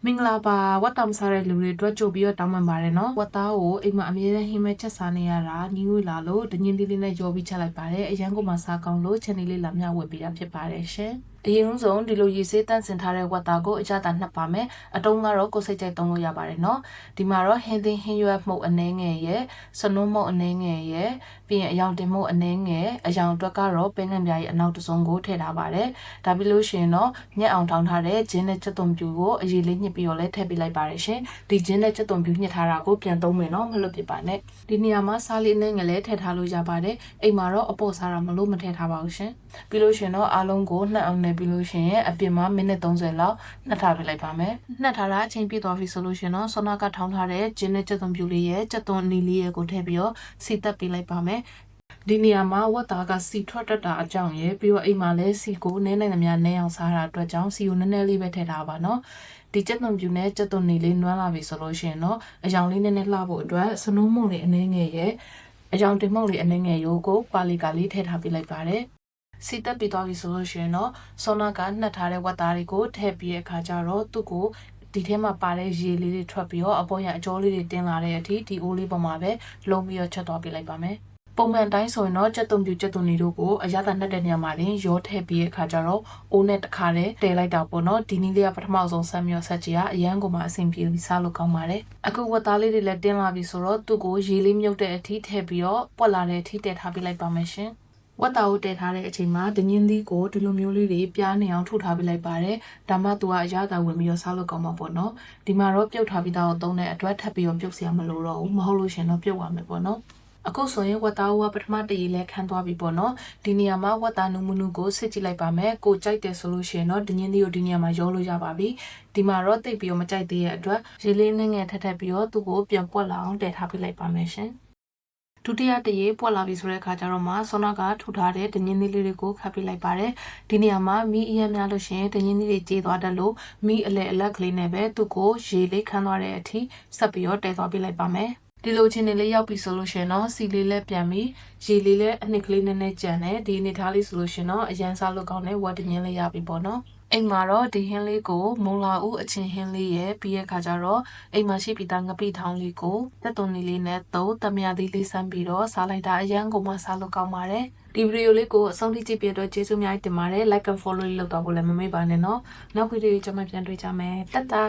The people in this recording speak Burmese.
မင်္ဂလာပါဝတ်တမ်စားတဲ့လူတွေအတွက်ကြိုပြီးတော့တောင်းပန်ပါတယ်နော်ဝတ်သားကိုအိမ်မှာအမြဲတမ်းဟင်းမဲ့ချက်စားနေရတာညီငွေလာလို့ဒညင်းလေးလေးနဲ့ရောပြီးချက်လိုက်ပါတယ်အရန်ကိုမှစားကောင်းလို့ channel လေးလာမျှဝေပေးတာဖြစ်ပါတယ်ရှင်အရင်ဆုံးဒီလိုရေဆေးတန့်စင်ထားတဲ့ဝတ်သားကိုအကြတာနှက်ပါမယ်အတုံးကတော့ကိုယ်စိတ်ကြိုက်သုံးလို့ရပါတယ်နော်ဒီမှာတော့ဟင်းသင်းဟင်းရွက်မှုတ်အနှဲငယ်ရဲ့စနုံးမှုတ်အနှဲငယ်ရဲ့ပြီးရင်အယောင်တင်မှုတ်အနှဲငယ်အယောင်အတွက်ကတော့ပင်းငံပြားရဲ့အနောက်တစ်စုံကိုထည့်ထားပါတယ်ဒါပြီးလို့ရှိရင်တော့ညက်အောင်ထောင်းထားတဲ့ဂျင်းနဲ့ချက်သွန်ပြူကိုအရေးလေးညှစ်ပြီးတော့လည်းထည့်ပေးလိုက်ပါတယ်ရှင်ဒီဂျင်းနဲ့ချက်သွန်ပြူညှစ်ထားတာကိုပြန်သုံးမယ်နော်မလွတ်ပြပါနဲ့ဒီနေရာမှာစားလေးအနှဲငယ်လည်းထည့်ထားလို့ရပါတယ်အိမ်မှာတော့အပေါ့စားတာမလို့မထည့်ထားပါဘူးရှင်ပြီးလို့ရှိရင်တော့အားလုံးကိုနှက်အောင်နဲ့ပြီးလို့ရှိရင်အပြင်မှာမိနစ်30လောက်နှက်ထားပေးလိုက်ပါမယ်နှက်ထားတာအချိန်ပြည့်သွားပြီဆိုလို့ရှိရင်တော့ဆောနာကထောင်းထားတဲ့ဂျင်းနဲ့ချက်သွန်ပြူလေးရဲ့ချက်သွန်အနီလေးရဲ့ကိုထည့်ပြီးတော့စီတက်ပေးလိုက်ပါမယ်ဒီနေရာမှာဝတ်သားကစီထွက်တတ်တာအကြောင်းရယ်ပြီးတော့အိမ်မှာလည်းစီကိုနည်းနိုင်သမျှနည်းအောင်စားတာအတွက်ကြောင့်စီကိုနည်းနည်းလေးပဲထည့်ထားပါနော်ဒီချက်သွန်ပြူနဲ့ချက်သွန်နေလေးနွမ်းလာပြီဆိုလို့ရှိရင်တော့အယောင်လေးနည်းနည်းလှဖို့အတွက်စနုံးမုံလေးအနှဲငယ်ရဲ့အယောင်တင်မုံလေးအနှဲငယ်ရိုးကိုပါလီကလေးထည့်ထားပေးလိုက်ပါတယ်စီတက်ပြီးသွားပြီဆိုလို့ရှိရင်တော့ဆောနာကနှက်ထားတဲ့ဝတ်သားတွေကိုထည့်ပြီးတဲ့အခါကျတော့သူ့ကိုဒီထဲမှာပါတဲ့ရေလေးတွေထွက်ပြီးတော့အပေါ်ရအကြောလေးတွေတင်းလာတဲ့အထိဒီအိုးလေးပေါ်မှာပဲလုံးပြီးတော့ချက်သွားပေးလိုက်ပါမယ်ပုံမှန်တိုင်းဆိုရင်တော့ချက်သွန်ပြူချက်သွန်နေတို့ကိုအရသာနှက်တဲ့နေရာမှာတင်ရောထည့်ပြီးတဲ့အခါကျတော့အိုးနဲ့တစ်ခါတည်းတည်လိုက်တာပေါ့နော်ဒီနည်းလေးကပထမဆုံးဆက်မြော့ဆက်ကြည့်ရအရန်ကိုမှအဆင်ပြေပြီးစားလို့ကောင်းပါတယ်အခုဝတ်သားလေးတွေလည်းတင်းလာပြီဆိုတော့သူ့ကိုရေလေးမြုပ်တဲ့အထိထည့်ပြီးတော့ပွက်လာတဲ့အထိတည်ထားပေးလိုက်ပါမယ်ရှင်ဝတ်သားကိုတည်ထားတဲ့အချိန်မှာဒညင်းသီးကိုဒီလိုမျိုးလေးတွေပြားနေအောင်ထုတ်ထားပေးလိုက်ပါတယ်ဒါမှသူကအရသာဝင်ပြီးတော့စားလို့ကောင်းမှာပေါ့နော်ဒီမှာတော့ပြုတ်ထားပြီးသားကိုသုံးတဲ့အတွက်ထပ်ပြီးတော့ပြုတ်စရာမလိုတော့ဘူးမဟုတ်လို့ရှင်တော့ပြုတ်ရမယ်ပေါ့နော်အခုဆိုရင်ဝတ်သားဝပထမတရေလဲခန်းသွားပြီပေါ့နော်ဒီနေရာမှာဝတ်သားနုမနုကိုစစ်ကြည့်လိုက်ပါမယ်ကိုကြိုက်တယ်ဆိုလို့ရှိရင်တော့ဒညင်းလေးကိုဒီနေရာမှာရောလို့ရပါပြီဒီမှာတော့တိတ်ပြီးတော့မကြိုက်သေးတဲ့အတွက်ရေလေးနဲ့ငယ်ထက်ထက်ပြီးတော့သူ့ကိုပြန်ပွက်လာအောင်တည်ထားပေးလိုက်ပါမယ်ရှင်ဒုတိယတရေပွက်လာပြီဆိုတဲ့အခါကျတော့မှဆောနာကထူထားတဲ့ဒညင်းလေးလေးတွေကိုခတ်ပေးလိုက်ပါတယ်ဒီနေရာမှာမီးအရင်များလို့ရှိရင်ဒညင်းလေးတွေကြေးသွားတတ်လို့မီးအလဲအလက်ကလေးနဲ့ပဲသူ့ကိုရေလေးခန်းသွားတဲ့အထိဆက်ပြီးတော့တည်သွားပေးလိုက်ပါမယ်ဒီလိုချင်းလေးရောက်ပြီဆိုလို့ရှင်တော့စီလေးလည်းပြန်ပြီးရေလေးလည်းအနှစ်ကလေးနည်းနည်းကြံတယ်ဒီအနေထားလေးဆိုလို့ရှင်တော့အရန်စားလို့ကောင်းတဲ့ဝတ်တညင်းလေးရပြီပေါ့နော်အိမ်မှာတော့ဒီဟင်းလေးကိုမုံလာဦးအချင်းဟင်းလေးရဲ့ပြီးရဲ့ခါကျတော့အိမ်မှာရှိပြီးသားငပိထောင်းလေးကိုတက်သွန်လေးနဲ့သုံးတမယသီးလေးဆန်းပြီးတော့စားလိုက်တာအရန်ကိုမှစားလို့ကောင်းပါတယ်ဒီဗီဒီယိုလေးကိုအဆုံးထိကြည့်ပြတဲ့အတွက်ကျေးဇူးအများကြီးတင်ပါတယ် like and follow လေးလုပ်တော့ဖို့လည်းမမေ့ပါနဲ့နော်နောက်ဗီဒီယိုကျမှပြန်တွေ့ကြမယ်တတ်တာ